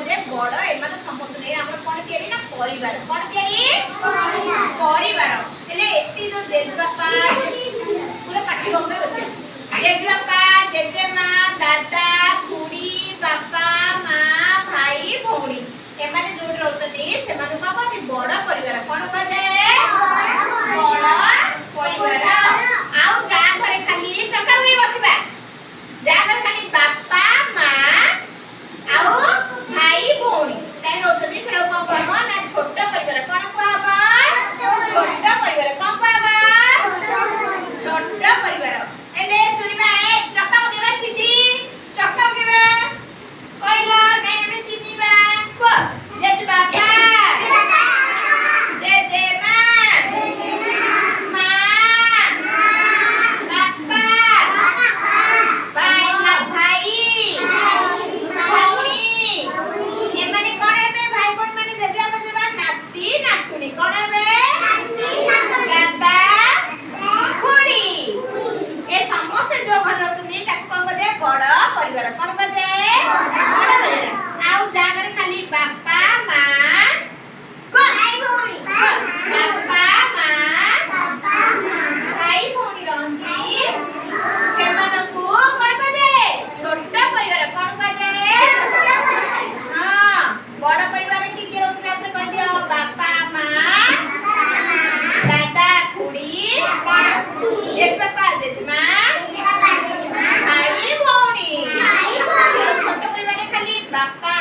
जे बड़ एमा तो समस्त नै हमर कोन केरी ना परिवार कोन केरी परिवार हेले एती जो जेजबापा पूरा पाठी गंगे होचे जेजबापा जेजेमा दादा खुड़ी बापा मां भाई भौणी एमाने जोड रहउतनी सेमानु का कहते बड़ परिवार कोन कहते बड़ परिवार आउ जा घरे खाली चक्कर हुई बसबा जा घरे खाली बापा मां आउ भाई भौणी काई रहउतनी सेरा को कहबो ना छोट परिवार कोन कहबो छोट परिवार कोन कहबो छोट परिवार एले सुनिबा ए चक्का केबा सिटी चक्का केबा कइला काई हमें चिनिबा को जेज बापा जेजे मां बापा भाई ना भाई भौणी एमाने कोन हेबे भाई भौणी माने जेबला मजेबा नाती नातुनी कोन हेबे दादा खुड़ी ए समस्त जो घर रहउतनी ताको कोन कहते बड़ परिवार कोन कहते बड़ परिवार आउ जा घर खाली बापा मां को भाई भौणी बापा मां भाई भौणी रहंती सेमानकु कोन कहते छोट परिवार कोन कहते हां बड़ परिवार की के रहउतनी आत्र कह दियो बापा मां दादा खुड़ी जेजबापा जेजमा भाई भौणी छोट परिवार खाली बापा